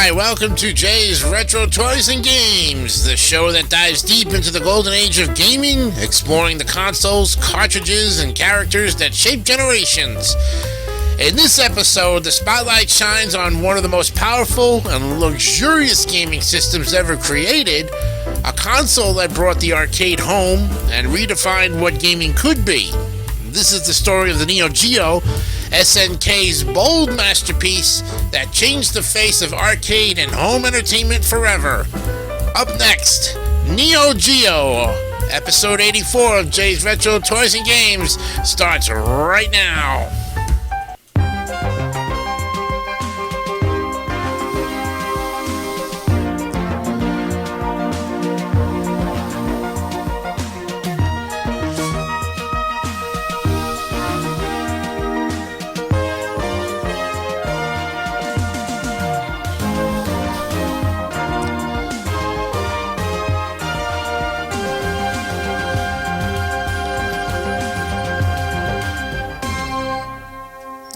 Alright, welcome to Jay's Retro Toys and Games, the show that dives deep into the golden age of gaming, exploring the consoles, cartridges, and characters that shape generations. In this episode, the spotlight shines on one of the most powerful and luxurious gaming systems ever created, a console that brought the arcade home and redefined what gaming could be. This is the story of the Neo Geo, SNK's bold masterpiece that changed the face of arcade and home entertainment forever. Up next, Neo Geo, episode 84 of Jay's Retro Toys and Games starts right now.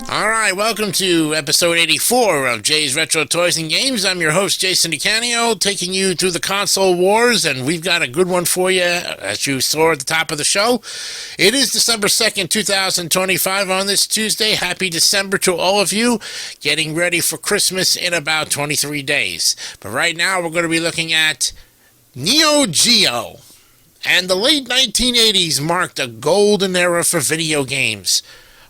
Alright, welcome to episode 84 of Jay's Retro Toys and Games. I'm your host, Jason DeCanio, taking you through the console wars, and we've got a good one for you, as you saw at the top of the show. It is December 2nd, 2025 on this Tuesday. Happy December to all of you, getting ready for Christmas in about 23 days. But right now, we're going to be looking at Neo Geo. And the late 1980s marked a golden era for video games.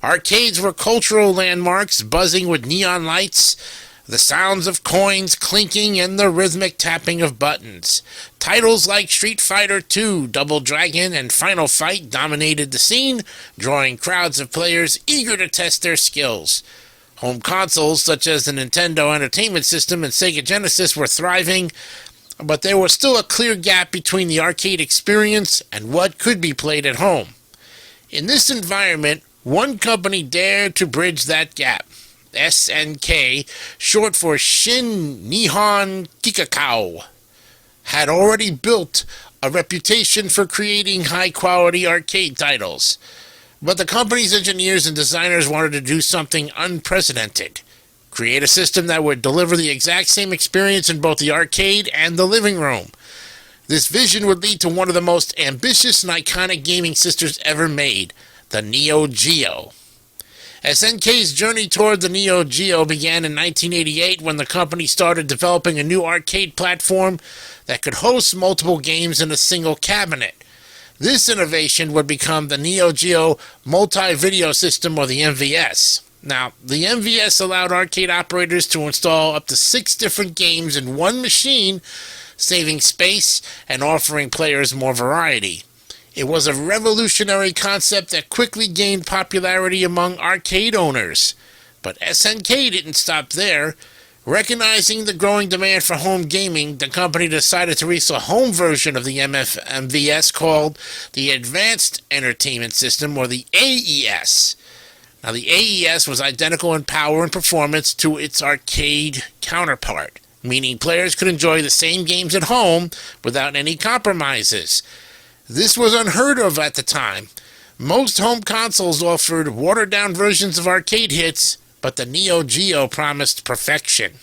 Arcades were cultural landmarks, buzzing with neon lights, the sounds of coins clinking, and the rhythmic tapping of buttons. Titles like Street Fighter II, Double Dragon, and Final Fight dominated the scene, drawing crowds of players eager to test their skills. Home consoles such as the Nintendo Entertainment System and Sega Genesis were thriving, but there was still a clear gap between the arcade experience and what could be played at home. In this environment, one company dared to bridge that gap. SNK, short for Shin Nihon Kikakao, had already built a reputation for creating high-quality arcade titles. But the company's engineers and designers wanted to do something unprecedented. Create a system that would deliver the exact same experience in both the arcade and the living room. This vision would lead to one of the most ambitious and iconic gaming systems ever made, the Neo Geo. SNK's journey toward the Neo Geo began in 1988 when the company started developing a new arcade platform that could host multiple games in a single cabinet. This innovation would become the Neo Geo Multi-Video System, or the MVS. Now, the MVS allowed arcade operators to install up to 6 different games in one machine, saving space and offering players more variety. It was a revolutionary concept that quickly gained popularity among arcade owners. But SNK didn't stop there. Recognizing the growing demand for home gaming, the company decided to release a home version of the MVS called the Advanced Entertainment System, or the AES. Now, the AES was identical in power and performance to its arcade counterpart, meaning players could enjoy the same games at home without any compromises. This was unheard of at the time. Most home consoles offered watered-down versions of arcade hits, but the Neo Geo promised perfection.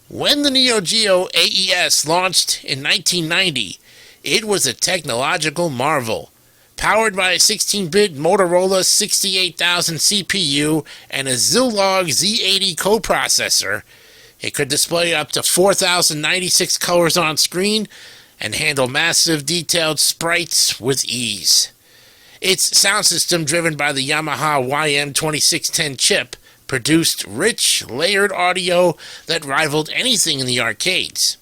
When the Neo Geo AES launched in 1990, it was a technological marvel. Powered by a 16-bit Motorola 68000 CPU and a Zilog Z80 coprocessor, it could display up to 4,096 colors on screen and handle massive detailed sprites with ease. Its sound system, driven by the Yamaha YM2610 chip, produced rich, layered audio that rivaled anything in the arcades.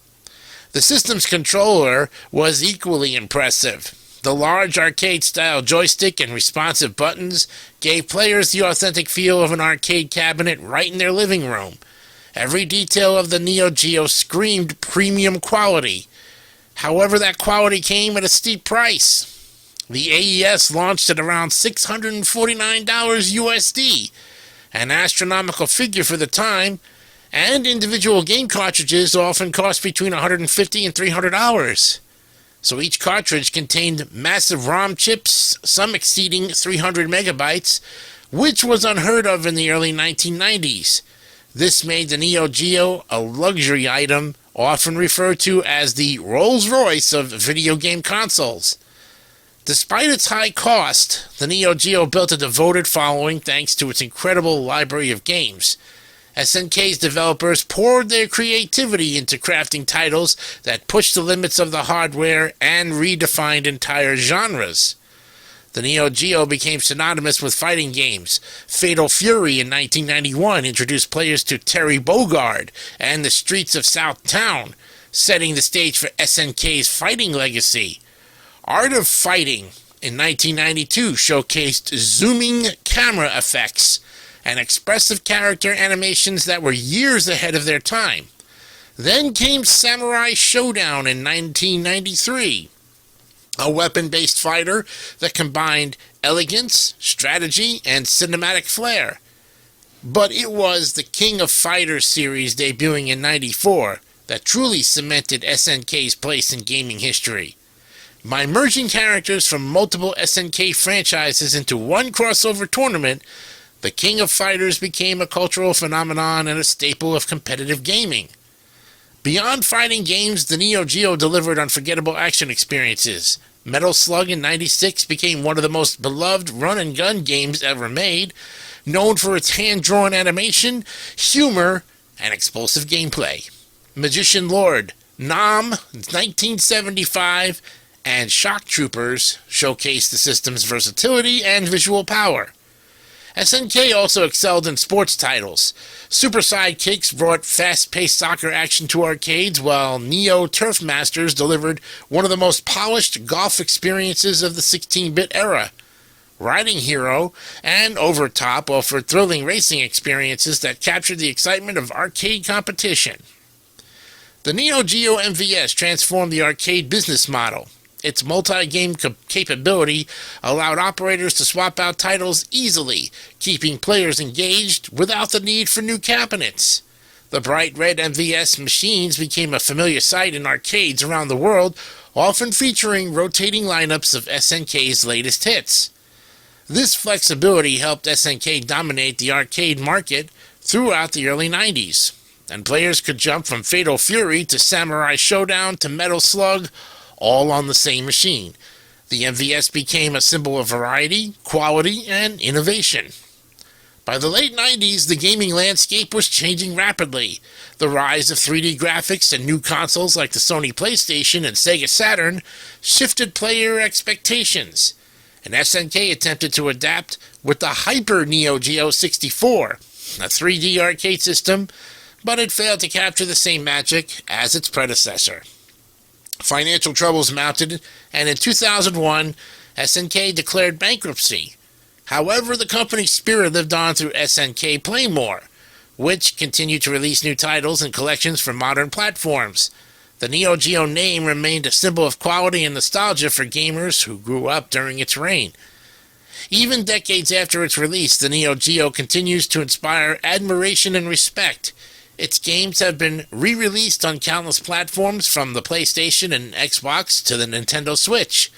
The system's controller was equally impressive. The large arcade-style joystick and responsive buttons gave players the authentic feel of an arcade cabinet right in their living room. Every detail of the Neo Geo screamed premium quality. However, that quality came at a steep price. The AES launched at around $649 USD, an astronomical figure for the time, and individual game cartridges often cost between $150 and $300. So each cartridge contained massive ROM chips, some exceeding 300 megabytes, which was unheard of in the early 1990s. This made the Neo Geo a luxury item, often referred to as the Rolls-Royce of video game consoles. Despite its high cost, the Neo Geo built a devoted following thanks to its incredible library of games. SNK's developers poured their creativity into crafting titles that pushed the limits of the hardware and redefined entire genres. The Neo Geo became synonymous with fighting games. Fatal Fury in 1991 introduced players to Terry Bogard and the streets of South Town, setting the stage for SNK's fighting legacy. Art of Fighting in 1992 showcased zooming camera effects and expressive character animations that were years ahead of their time. Then came Samurai Showdown in 1993, a weapon-based fighter that combined elegance, strategy, and cinematic flair. But it was the King of Fighters series debuting in '94 that truly cemented SNK's place in gaming history. By merging characters from multiple SNK franchises into one crossover tournament, the King of Fighters became a cultural phenomenon and a staple of competitive gaming. Beyond fighting games, the Neo Geo delivered unforgettable action experiences. Metal Slug in '96 became one of the most beloved run-and-gun games ever made, known for its hand-drawn animation, humor, and explosive gameplay. Magician Lord, Nam, 1975, and Shock Troopers showcased the system's versatility and visual power. SNK also excelled in sports titles. Super Sidekicks brought fast-paced soccer action to arcades, while Neo Turf Masters delivered one of the most polished golf experiences of the 16-bit era. Riding Hero and Overtop offered thrilling racing experiences that captured the excitement of arcade competition. The Neo Geo MVS transformed the arcade business model. Its multi-game capability allowed operators to swap out titles easily, keeping players engaged without the need for new cabinets. The bright red MVS machines became a familiar sight in arcades around the world, often featuring rotating lineups of SNK's latest hits. This flexibility helped SNK dominate the arcade market throughout the early 90s, and players could jump from Fatal Fury to Samurai Showdown to Metal Slug, all on the same machine. The MVS became a symbol of variety, quality, and innovation. By the late 90s, the gaming landscape was changing rapidly. The rise of 3D graphics and new consoles like the Sony PlayStation and Sega Saturn shifted player expectations, and SNK attempted to adapt with the Hyper Neo Geo 64, a 3D arcade system, but it failed to capture the same magic as its predecessor. Financial troubles mounted, and in 2001, SNK declared bankruptcy. However, the company's spirit lived on through SNK Playmore, which continued to release new titles and collections for modern platforms. The Neo Geo name remained a symbol of quality and nostalgia for gamers who grew up during its reign. Even decades after its release, the Neo Geo continues to inspire admiration and respect. Its games have been re-released on countless platforms, from the PlayStation and Xbox to the Nintendo Switch.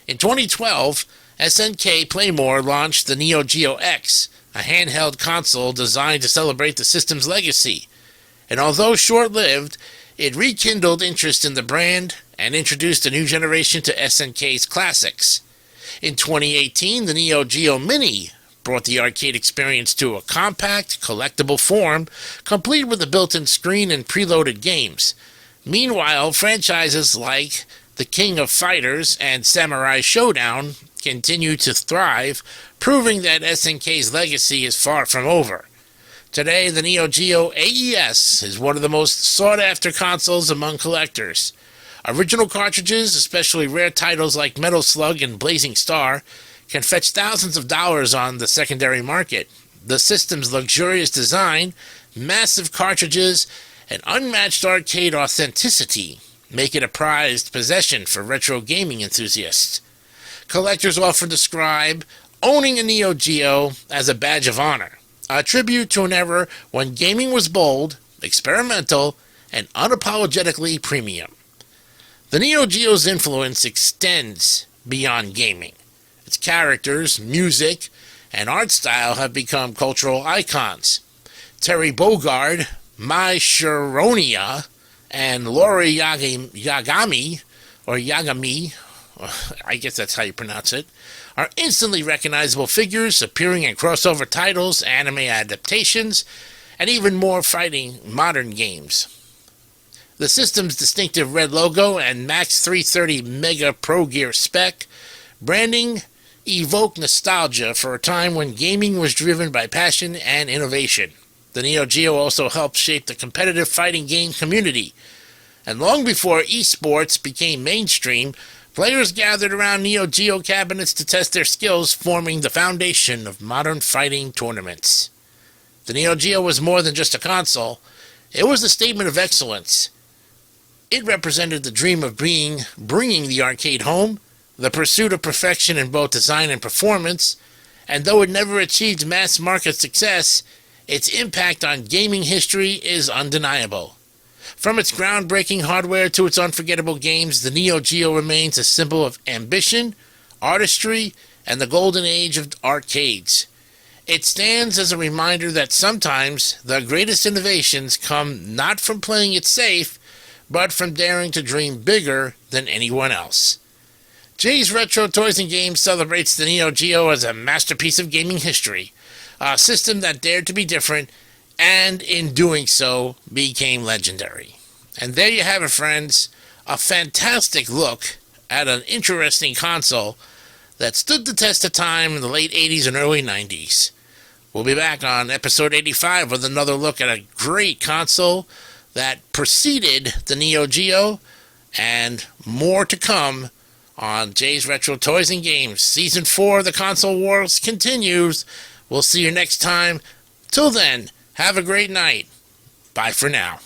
In 2012, SNK Playmore launched the Neo Geo X, a handheld console designed to celebrate the system's legacy. And although short-lived, it rekindled interest in the brand and introduced a new generation to SNK's classics. In 2018, the Neo Geo Mini brought the arcade experience to a compact, collectible form, complete with a built-in screen and preloaded games. Meanwhile, franchises like The King of Fighters and Samurai Showdown continue to thrive, proving that SNK's legacy is far from over. Today, the Neo Geo AES is one of the most sought-after consoles among collectors. Original cartridges, especially rare titles like Metal Slug and Blazing Star, can fetch thousands of dollars on the secondary market. The system's luxurious design, massive cartridges, and unmatched arcade authenticity make it a prized possession for retro gaming enthusiasts. Collectors often describe owning a Neo Geo as a badge of honor, a tribute to an era when gaming was bold, experimental, and unapologetically premium. The Neo Geo's influence extends beyond gaming. Its characters, music, and art style have become cultural icons. Terry Bogard, Mai Sharonia, and Lori Yagami, or Yagami, I guess that's how you pronounce it, are instantly recognizable figures appearing in crossover titles, anime adaptations, and even more fighting modern games. The system's distinctive red logo and Max 330 Mega Pro Gear spec branding evoke nostalgia for a time when gaming was driven by passion and innovation. The Neo Geo also helped shape the competitive fighting game community, and long before esports became mainstream, players gathered around Neo Geo cabinets to test their skills, forming the foundation of modern fighting tournaments. The Neo Geo was more than just a console. It was a statement of excellence. It represented the dream of bringing the arcade home, the pursuit of perfection in both design and performance, and though it never achieved mass market success, its impact on gaming history is undeniable. From its groundbreaking hardware to its unforgettable games, the Neo Geo remains a symbol of ambition, artistry, and the golden age of arcades. It stands as a reminder that sometimes the greatest innovations come not from playing it safe, but from daring to dream bigger than anyone else. Jay's Retro Toys and Games celebrates the Neo Geo as a masterpiece of gaming history, a system that dared to be different, and in doing so became legendary. And there you have it, friends, a fantastic look at an interesting console that stood the test of time in the late 80s and early 90s. We'll be back on episode 85 with another look at a great console that preceded the Neo Geo, and more to come on Jay's Retro Toys and Games. Season 4 of the Console Wars continues. We'll see you next time. Till then, have a great night. Bye for now.